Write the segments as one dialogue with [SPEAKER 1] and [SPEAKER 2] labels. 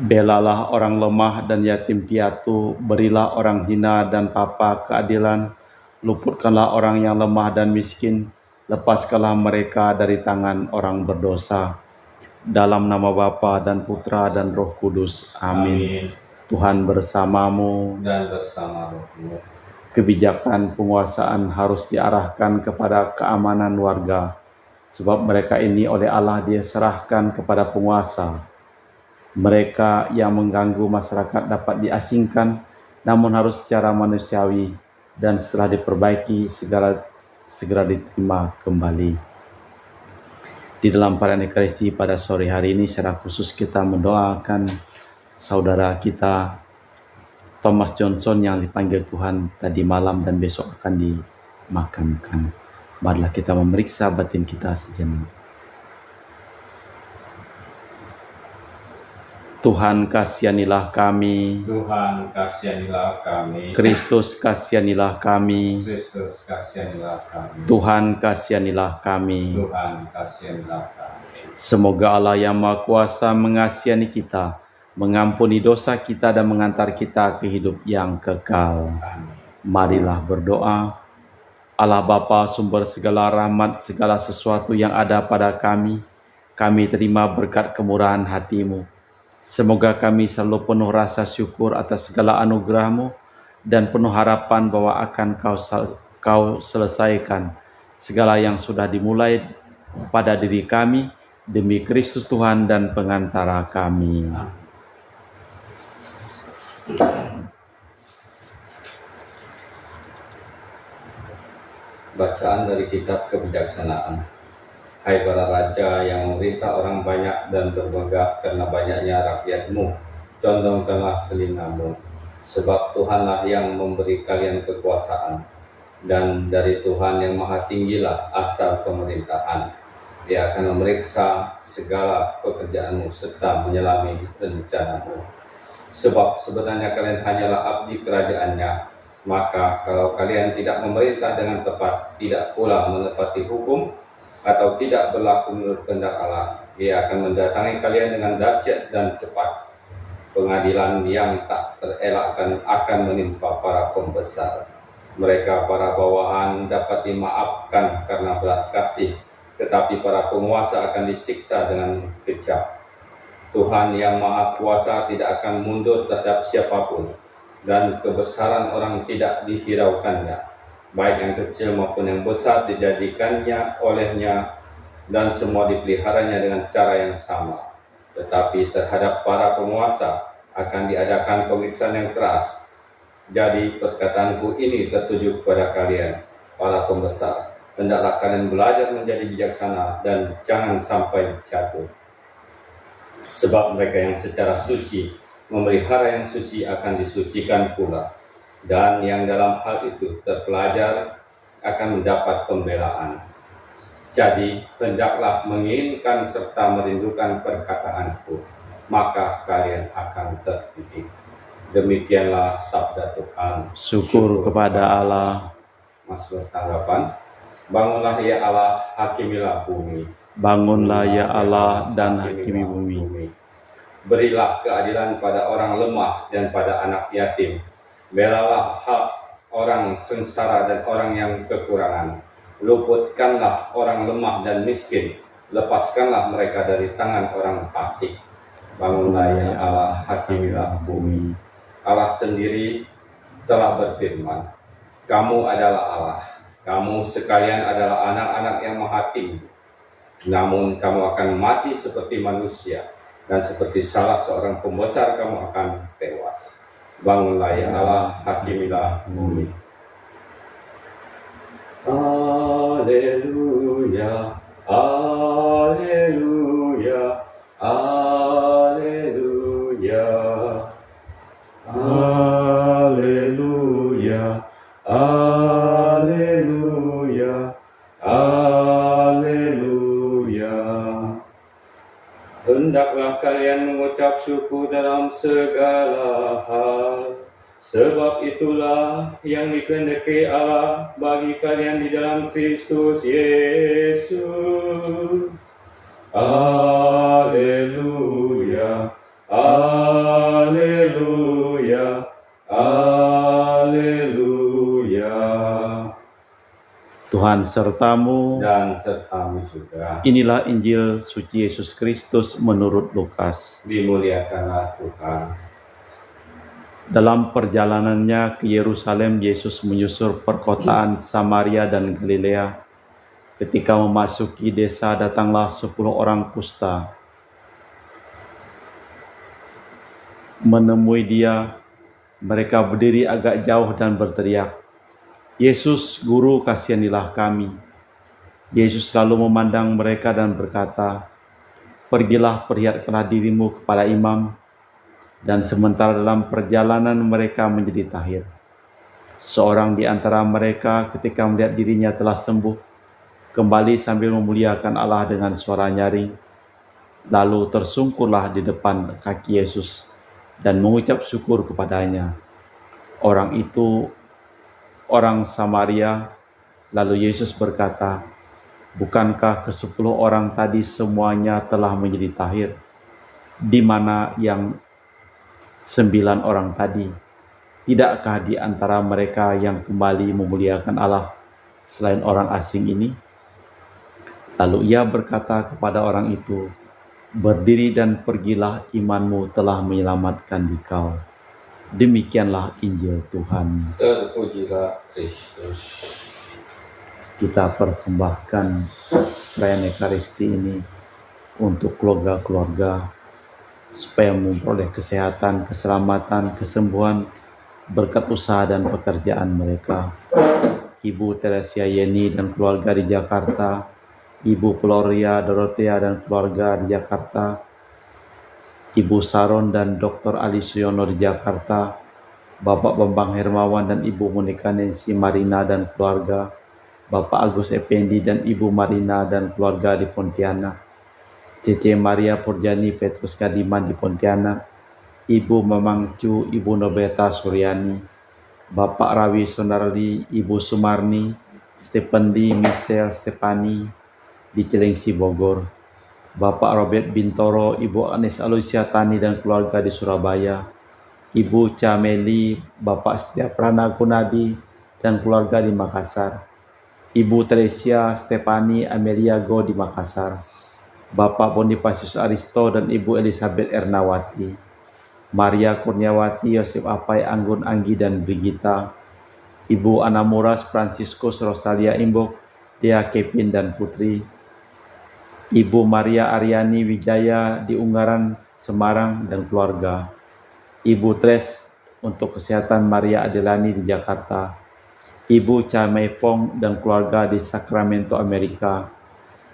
[SPEAKER 1] Belalah orang lemah dan yatim piatu, berilah orang hina dan papa keadilan, luputkanlah orang yang lemah dan miskin, lepaskanlah mereka dari tangan orang berdosa. Dalam nama Bapa dan Putra dan Roh Kudus. Amin. Tuhan bersamamu
[SPEAKER 2] dan bersama rohmu.
[SPEAKER 1] Kebijakan penguasaan harus diarahkan kepada keamanan warga, sebab mereka ini oleh Allah diserahkan kepada penguasa. Mereka yang mengganggu masyarakat dapat diasingkan, namun harus secara manusiawi, dan setelah diperbaiki segera diterima kembali. Di dalam perayaan Ekaristi pada sore hari ini secara khusus kita mendoakan saudara kita Thomas Johnson yang dipanggil Tuhan tadi malam dan besok akan dimakamkan. Marilah kita memeriksa batin kita sejenak. Tuhan kasihanilah kami.
[SPEAKER 2] Tuhan kasihanilah kami.
[SPEAKER 1] Kristus kasihanilah kami.
[SPEAKER 2] Kristus kasihanilah kami.
[SPEAKER 1] Tuhan kasihanilah kami.
[SPEAKER 2] Tuhan kasihanilah kami.
[SPEAKER 1] Semoga Allah yang Maha Kuasa mengasihani kita, mengampuni dosa kita dan mengantar kita ke hidup yang kekal.
[SPEAKER 2] Amin.
[SPEAKER 1] Marilah berdoa. Allah Bapa, sumber segala rahmat, segala sesuatu yang ada pada kami terima berkat kemurahan hati-Mu. Semoga kami selalu penuh rasa syukur atas segala anugerah-Mu dan penuh harapan bahwa akan Kau selesaikan segala yang sudah dimulai pada diri kami demi Kristus Tuhan dan pengantara kami.
[SPEAKER 2] Bacaan dari Kitab Kebijaksanaan. Hai para raja yang memerintah orang banyak dan bermegah karena banyaknya rakyatmu, condongkanlah telingamu, sebab Tuhanlah yang memberi kalian kekuasaan, dan dari Tuhan yang maha tinggilah asal pemerintahan. Dia akan memeriksa segala pekerjaanmu serta menyelami rencanamu. Sebab sebenarnya kalian hanyalah abdi kerajaannya, maka kalau kalian tidak memerintah dengan tepat, tidak pula menepati hukum, atau tidak berlaku menurut kehendak Allah, Dia akan mendatangi kalian dengan dahsyat dan cepat. Pengadilan yang tak terelakkan akan menimpa para pembesar. Mereka para bawahan dapat dimaafkan karena belas kasih, tetapi para penguasa akan disiksa dengan kejam. Tuhan yang Maha Kuasa tidak akan mundur terhadap siapapun, dan kebesaran orang tidak dihiraukannya. Baik yang kecil maupun yang besar dijadikannya olehnya, dan semua dipeliharanya dengan cara yang sama. Tetapi terhadap para penguasa akan diadakan pemeriksaan yang keras. Jadi perkataanku ini tertuju kepada kalian, para pembesar. Hendaklah kalian belajar menjadi bijaksana dan jangan sampai jatuh. Sebab mereka yang secara suci memelihara yang suci akan disucikan pula. Dan yang dalam hal itu terpelajar akan mendapat pembelaan. Jadi hendaklah menginginkan serta merindukan perkataanku, maka kalian akan terdidik. Demikianlah sabda Tuhan.
[SPEAKER 1] Syukur kepada Allah.
[SPEAKER 2] Mazmur tanggapan. Bangunlah ya Allah, hakimilah bumi.
[SPEAKER 1] Bangunlah ya Allah dan hakimi bumi.
[SPEAKER 2] Berilah keadilan pada orang lemah dan pada anak yatim. Belalah hak orang sengsara dan orang yang kekurangan. Luputkanlah orang lemah dan miskin. Lepaskanlah mereka dari tangan orang fasik. Bangunlah ya Allah, hakimilah bumi. Allah sendiri telah berfirman, kamu adalah Allah. Kamu sekalian adalah anak-anak yang maha tinggi. Namun kamu akan mati seperti manusia, dan seperti salah seorang pembesar kamu akan tewas. Bangunlah ya Allah, hakimilah bumi. Haleluya, haleluya, haleluya, haleluya, haleluya, haleluya. Hendaklah kalian mengucap syukur dalam segala hal, sebab itulah yang dikehendaki Allah bagi kalian di dalam Kristus Yesus.
[SPEAKER 1] Tuhan sertamu.
[SPEAKER 2] Dan sertamu juga.
[SPEAKER 1] Inilah Injil suci Yesus Kristus menurut Lukas.
[SPEAKER 2] Dimuliakanlah Tuhan.
[SPEAKER 1] Dalam perjalanannya ke Yerusalem, Yesus menyusur perkotaan Samaria dan Galilea. Ketika memasuki desa, datanglah 10 orang kusta menemui dia. Mereka berdiri agak jauh dan berteriak, "Yesus, Guru, kasihanilah kami." Yesus lalu memandang mereka dan berkata, "Pergilah, perlihatkanlah dirimu kepada imam." Dan sementara dalam perjalanan mereka menjadi tahir, seorang di antara mereka ketika melihat dirinya telah sembuh, kembali sambil memuliakan Allah dengan suara nyaring, lalu tersungkurlah di depan kaki Yesus dan mengucap syukur kepadanya. Orang itu orang Samaria. Lalu Yesus berkata, "Bukankah ke-10 orang tadi semuanya telah menjadi tahir? Di mana yang 9 orang tadi? Tidakkah di antara mereka yang kembali memuliakan Allah selain orang asing ini?" Lalu ia berkata kepada orang itu, "Berdiri dan pergilah, imanmu telah menyelamatkan dikau." Demikianlah Injil Tuhan.
[SPEAKER 2] Terpujilah Kristus.
[SPEAKER 1] Kita persembahkan perayaan Ekaristi ini untuk keluarga-keluarga, supaya memperoleh kesehatan, keselamatan, kesembuhan, berkat usaha dan pekerjaan mereka. Ibu Teresia Yeni dan keluarga di Jakarta, Ibu Gloria Dorothea dan keluarga di Jakarta, Ibu Saron dan Dr. Ali Suyono di Jakarta, Bapak Bambang Hermawan dan Ibu Monika Nancy Marina dan keluarga, Bapak Agus Effendi dan Ibu Marina dan keluarga di Pontianak, Cece Maria Purjani Petrus Kadiman di Pontianak, Ibu Mamang Cu, Ibu Nobeta Suryani, Bapak Rawi Sonardi, Ibu Sumarni, Stependi Michelle Stepani di Cilengsi Bogor, Bapak Robert Bintoro, Ibu Anis Alusia Tani dan keluarga di Surabaya, Ibu Cameli, Bapak Setiaprana Gunadi dan keluarga di Makassar, Ibu Teresia Stefani Amelia Go di Makassar, Bapak Bonifasius Aristo dan Ibu Elizabeth Ernawati, Maria Kurniawati, Yosef Apai, Anggun Anggi dan Brigita, Ibu Anamuras, Franciscus, Rosalia Imbok, Dea Kevin dan Putri, Ibu Maria Aryani Wijaya di Ungaran, Semarang dan keluarga, Ibu Tres untuk kesehatan Maria Adelani di Jakarta, Ibu Cha Mei Fong dan keluarga di Sacramento, Amerika,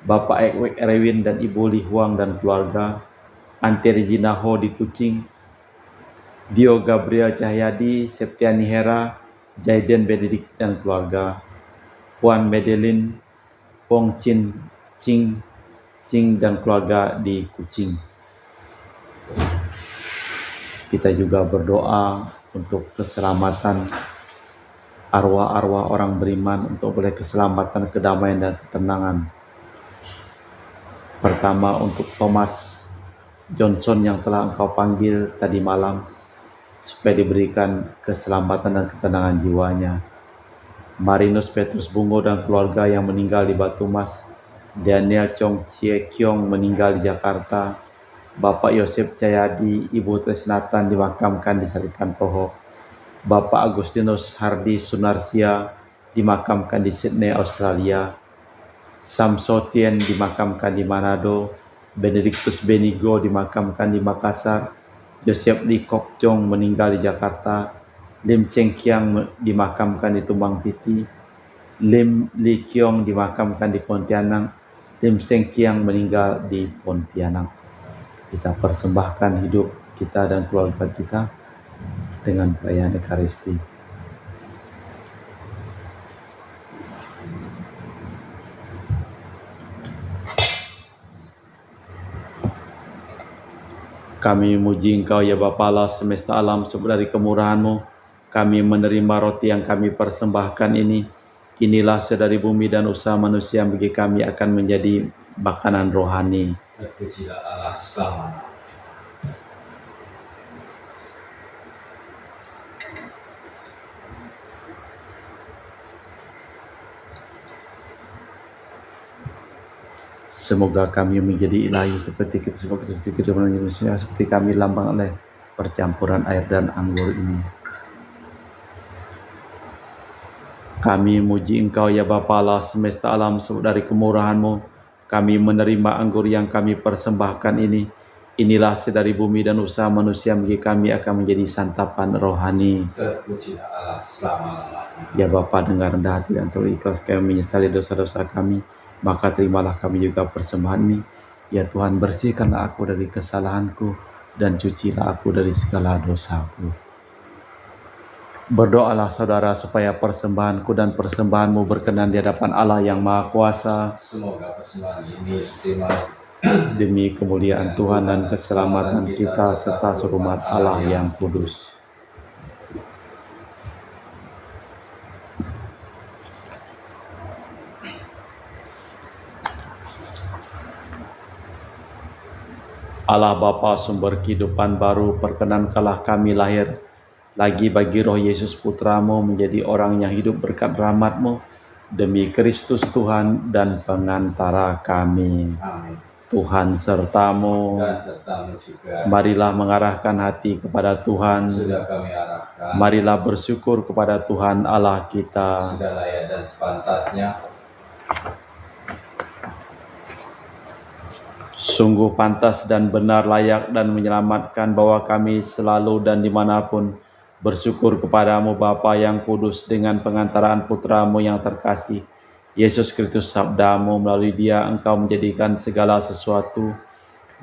[SPEAKER 1] Bapak Ekwek Erwin dan Ibu Li Huang dan keluarga, Ante Regina Ho di Kucing, Dio Gabriel Cahyadi, Septiani Hera, Jaiden Benedict dan keluarga, Puan Medelin, Pong Cing dan keluarga di Kucing. Kita juga berdoa untuk keselamatan arwah-arwah orang beriman, untuk boleh keselamatan, kedamaian dan ketenangan. Pertama untuk Thomas Johnson yang telah Engkau panggil tadi malam, supaya diberikan keselamatan dan ketenangan jiwanya. Marinus Petrus Bungo dan keluarga yang meninggal di Batu Mas, Daniel Chong Chie Kyong meninggal di Jakarta, Bapak Yosef Cahyadi, Ibu Tresnatan dimakamkan di Sarikan Toho, Bapak Agustinus Hardi Sunarsia dimakamkan di Sydney, Australia, Sam Sotien dimakamkan di Manado, Benedictus Benigo dimakamkan di Makassar, Joseph Lee Kok Chong meninggal di Jakarta, Lim Cheng Kiang dimakamkan di Tumbang Titi, Lim Li Kiong dimakamkan di Pontianak, Lim Seng Kiang meninggal di Pontianak. Kita persembahkan hidup kita dan keluarga kita dengan perayaan Ekaristi. Kami memuji Engkau ya Bapa Allah semesta alam, sebab dari kemurahan-Mu kami menerima roti yang kami persembahkan ini. Inilah sedari bumi dan usaha manusia bagi kami akan menjadi makanan rohani.
[SPEAKER 2] Terpujilah Allah selamanya.
[SPEAKER 1] Semoga kami menjadi ilahi seperti kehidupan manusia, seperti kami lambang oleh percampuran air dan anggur ini. Kami muji Engkau ya Bapa Allah semesta alam, sebab dari kemurahan-Mu kami menerima anggur yang kami persembahkan ini. Inilah dari bumi dan usaha manusia bagi kami akan menjadi santapan rohani.
[SPEAKER 2] Terpujilah Allah selama-lamanya.
[SPEAKER 1] Ya Bapa, dengan rendah hati dan tulus ikhlas kami menyesali dosa-dosa kami, maka terimalah kami juga persembahan ini. Ya Tuhan, bersihkanlah aku dari kesalahanku dan cucilah aku dari segala dosaku. Berdoalah saudara supaya persembahanku dan persembahanmu berkenan di hadapan Allah yang Maha Kuasa.
[SPEAKER 2] Semoga persembahan ini diterima
[SPEAKER 1] demi kemuliaan Tuhan dan keselamatan kita serta seluruh umat Allah yang kudus. Allah Bapa sumber kehidupan baru, perkenankanlah kami lahir lagi bagi roh Yesus Putramu menjadi orang yang hidup berkat rahmat-Mu demi Kristus Tuhan dan pengantara kami.
[SPEAKER 2] Amin.
[SPEAKER 1] Tuhan sertamu.
[SPEAKER 2] Dan sertamu juga.
[SPEAKER 1] Marilah mengarahkan hati kepada Tuhan.
[SPEAKER 2] Sudah kami arahkan.
[SPEAKER 1] Marilah bersyukur kepada Tuhan Allah kita.
[SPEAKER 2] Sudah layak dan sepantasnya.
[SPEAKER 1] Sungguh pantas dan benar, layak dan menyelamatkan bahwa kami selalu dan dimanapun bersyukur kepadamu Bapa yang kudus dengan pengantaraan Putramu yang terkasih, Yesus Kristus. Sabdamu, melalui Dia Engkau menjadikan segala sesuatu.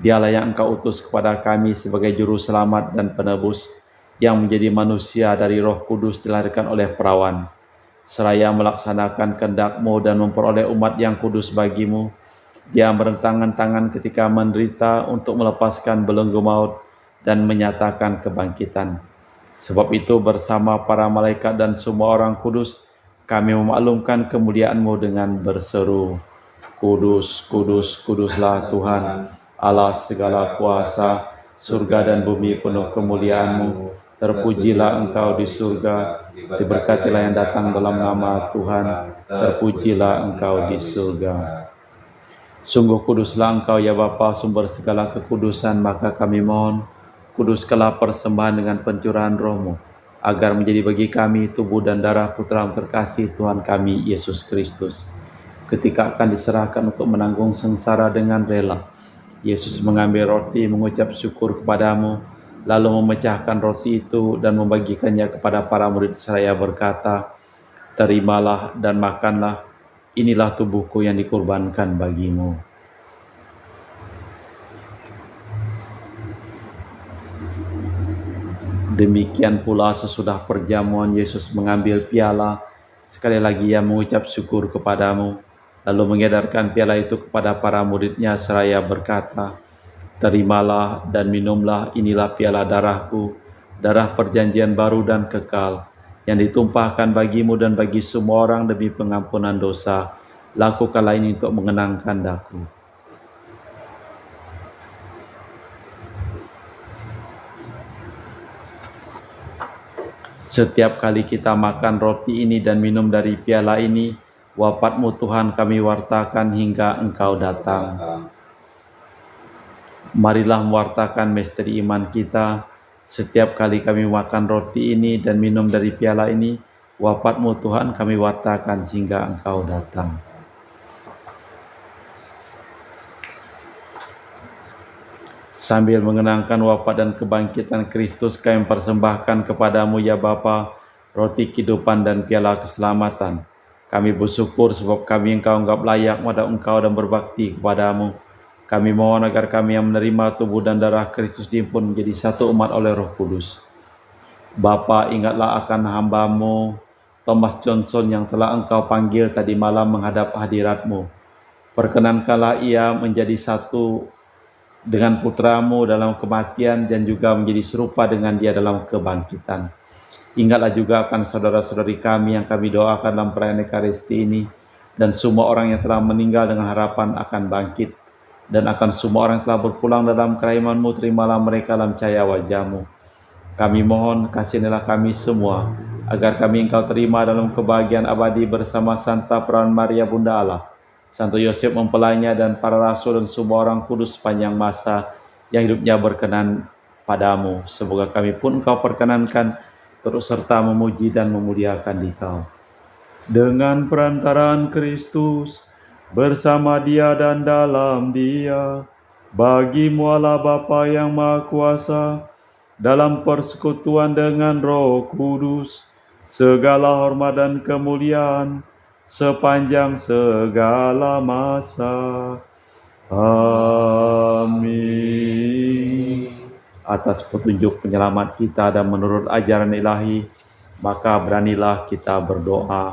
[SPEAKER 1] Dialah yang Engkau utus kepada kami sebagai juru selamat dan penebus, yang menjadi manusia dari Roh Kudus dilahirkan oleh perawan, seraya melaksanakan kehendak-Mu dan memperoleh umat yang kudus bagi-Mu. Dia merentangkan tangan ketika menderita untuk melepaskan belenggu maut dan menyatakan kebangkitan. Sebab itu bersama para malaikat dan semua orang kudus, kami memaklumkan kemuliaan-Mu dengan berseru, Kudus, kudus, kuduslah Tuhan, Allah segala kuasa, surga dan bumi penuh kemuliaan-Mu. Terpujilah Engkau di surga, diberkatilah yang datang dalam nama Tuhan, terpujilah Engkau di surga. Sungguh kuduslah Engkau ya Bapa, sumber segala kekudusan, maka kami mohon, kuduskanlah persembahan dengan pencurahan Roh-Mu, agar menjadi bagi kami tubuh dan darah Putra terkasih Tuhan kami Yesus Kristus. Ketika akan diserahkan untuk menanggung sengsara dengan rela, Yesus mengambil roti, mengucap syukur kepadamu, lalu memecahkan roti itu dan membagikannya kepada para murid seraya berkata, terimalah dan makanlah, inilah tubuhku yang dikurbankan bagimu. Demikian pula sesudah perjamuan Yesus mengambil piala, sekali lagi Ia mengucap syukur kepadamu, lalu mengedarkan piala itu kepada para murid-Nya seraya berkata, terimalah dan minumlah, inilah piala darahku, darah perjanjian baru dan kekal, yang ditumpahkan bagimu dan bagi semua orang demi pengampunan dosa. Lakukanlah ini untuk mengenangkan Daku. Setiap kali kita makan roti ini dan minum dari piala ini, wafat-Mu Tuhan kami wartakan hingga Engkau datang. Marilah mewartakan misteri iman kita. Setiap kali kami makan roti ini dan minum dari piala ini, wafat-Mu Tuhan kami wartakan hingga Engkau datang. Sambil mengenangkan wafat dan kebangkitan Kristus, kami persembahkan kepadamu ya Bapa, roti kehidupan dan piala keselamatan. Kami bersyukur sebab kami Engkau anggap layak menghadap Engkau dan berbakti kepadamu. Kami mohon agar kami yang menerima tubuh dan darah Kristus diimpun menjadi satu umat oleh Roh Kudus. Bapa, ingatlah akan hamba-Mu Thomas Johnson yang telah Engkau panggil tadi malam menghadap hadirat-Mu. Perkenankanlah ia menjadi satu dengan Putra-Mu dalam kematian dan juga menjadi serupa dengan Dia dalam kebangkitan. Ingatlah juga akan saudara-saudari kami yang kami doakan dalam perayaan Ekaristi ini, dan semua orang yang telah meninggal dengan harapan akan bangkit, dan akan semua orang yang telah berpulang dalam kerajaan-Mu, terimalah mereka dalam cahaya wajah-Mu. Kami mohon, kasihanilah kami semua, agar kami Engkau terima dalam kebahagiaan abadi bersama Santa Perawan Maria Bunda Allah, Santo Yosef mempelainya dan para rasul dan semua orang kudus sepanjang masa yang hidupnya berkenan padamu. Semoga kami pun Engkau perkenankan terus serta memuji dan memuliakan Dikau. Dengan perantaraan Kristus, bersama Dia dan dalam Dia, bagi-Mu Allah Bapa yang Maha Kuasa, dalam persekutuan dengan Roh Kudus, segala hormat dan kemuliaan sepanjang segala masa. Amin. Atas petunjuk penyelamat kita dan menurut ajaran ilahi, maka beranilah kita berdoa.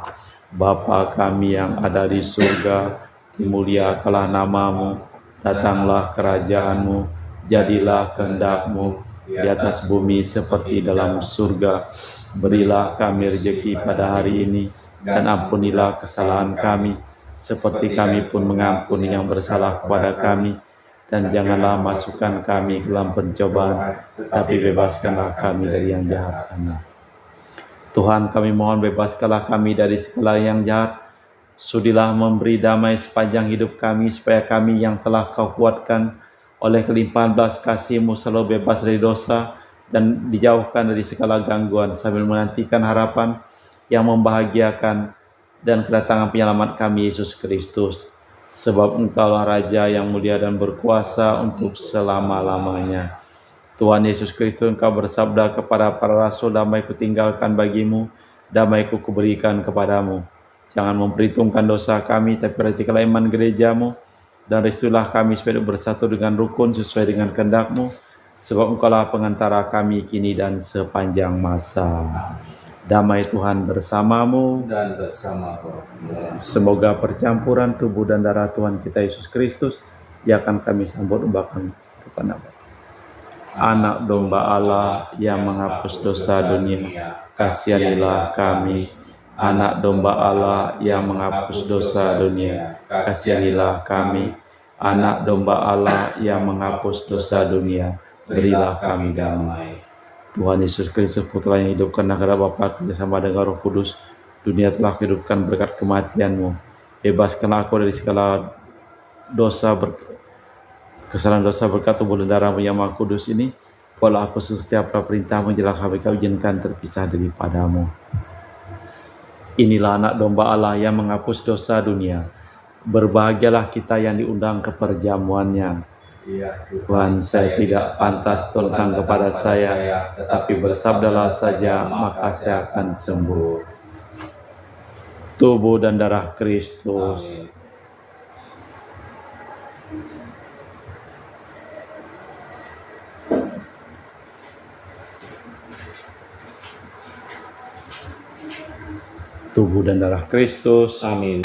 [SPEAKER 1] Bapa kami yang ada di surga, dimuliakanlah nama-Mu, datanglah kerajaan-Mu, jadilah kehendak-Mu di atas bumi seperti dalam surga. Berilah kami rezeki pada hari ini, dan ampunilah kesalahan kami, seperti kami pun mengampuni yang bersalah kepada kami. Dan janganlah masukkan kami ke dalam pencobaan, tapi bebaskanlah kami dari yang jahat. Amin. Tuhan, kami mohon bebaskanlah kami dari segala yang jahat. Sudilah memberi damai sepanjang hidup kami, supaya kami yang telah Kau kuatkan oleh kelimpahan belas kasih-Mu selalu bebas dari dosa dan dijauhkan dari segala gangguan, sambil menantikan harapan yang membahagiakan dan kedatangan penyelamat kami, Yesus Kristus. Sebab Engkaulah Raja yang mulia dan berkuasa untuk selama-lamanya. Tuhan Yesus Kristus, Engkau bersabda kepada para rasul, damai-Ku tinggalkan bagimu, damai-Ku kuberikan kepadamu. Jangan memperhitungkan dosa kami, tapi perhatikanlah iman gereja-Mu, dan restuilah kami supaya bersatu dengan rukun sesuai dengan kehendak-Mu, sebab Engkaulah pengantara kami kini dan sepanjang masa. Damai Tuhan bersamamu
[SPEAKER 2] dan bersama rohmu.
[SPEAKER 1] Semoga percampuran tubuh dan darah Tuhan kita Yesus Kristus yang akan kami sambut umbakan kepada Anak Domba Allah yang menghapus dosa dunia, kasihanilah kami. Anak Domba Allah yang menghapus dosa dunia, kasihanilah kami. Anak Domba Allah yang menghapus dosa dunia, berilah kami damai. Tuhan Yesus Kristus, Putra yang hidupkan negara Bapa kerjasama dengan Roh Kudus, dunia telah hidupkan berkat kematian-Mu. Bebaskanlah aku dari segala dosa, kesalahan dosa berkat tubuh dan darah-Mu yang Maha Kudus ini. Walau aku setiap perintah-Mu jelas kami Kau izinkan terpisah daripada-Mu. Inilah anak domba Allah yang menghapus dosa dunia. Berbahagialah kita yang diundang ke perjamuannya. Tuhan, saya tidak pantas datang kepada saya, tetapi bersabdalah saja, maka saya akan sembuh. Tubuh dan darah Kristus.
[SPEAKER 2] Amin.
[SPEAKER 1] Tubuh dan darah Kristus.
[SPEAKER 2] Amin.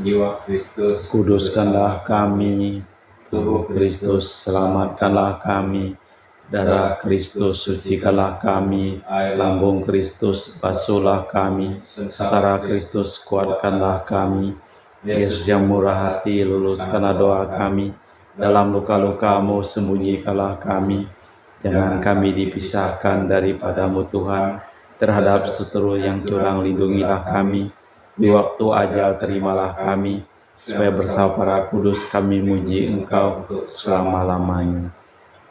[SPEAKER 2] Jiwa Kristus,
[SPEAKER 1] Kuduskanlah kami. Tubuh Kristus, selamatkanlah kami. Darah Kristus, sucikanlah kami. Lambung Kristus, basuhlah kami. Sengsara Kristus, kuatkanlah kami. Yesus yang murah hati, luluskanlah doa kami. Dalam luka-luka-Mu, sembunyikanlah kami. Jangan kami dipisahkan daripada-Mu Tuhan. Terhadap seteru yang curang, lindungilah kami. Di waktu ajal terimalah kami, supaya bersama para kudus kami muji Engkau selama-lamanya.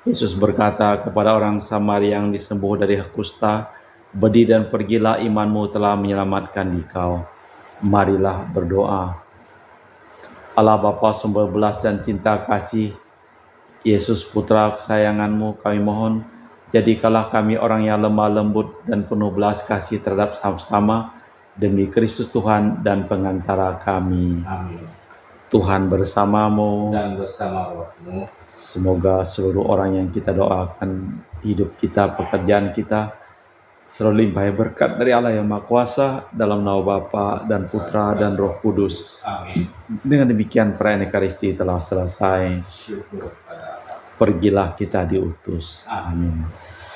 [SPEAKER 1] Yesus berkata kepada orang Samaria yang disembuh dari kusta, "Berdiri dan pergilah, imanmu telah menyelamatkan dikau." Marilah berdoa. Allah Bapa sumber belas dan cinta kasih, Yesus Putra kesayangan-Mu, kami mohon, jadikanlah kami orang yang lemah lembut dan penuh belas kasih terhadap sama-sama, demi Kristus Tuhan dan pengantara kami.
[SPEAKER 2] Amin.
[SPEAKER 1] Tuhan bersamamu,
[SPEAKER 2] Dan bersama rohmu,
[SPEAKER 1] semoga seluruh orang yang kita doakan, hidup kita, pekerjaan kita, selalu limpah berkat dari Allah yang Maha Kuasa, dalam nama Bapa dan Putra dan Roh Kudus.
[SPEAKER 2] amin.
[SPEAKER 1] Dengan demikian perayaan Ekaristi telah selesai.
[SPEAKER 2] Syukur pada Allah.
[SPEAKER 1] Pergilah kita diutus.
[SPEAKER 2] Amin.
[SPEAKER 1] Amin.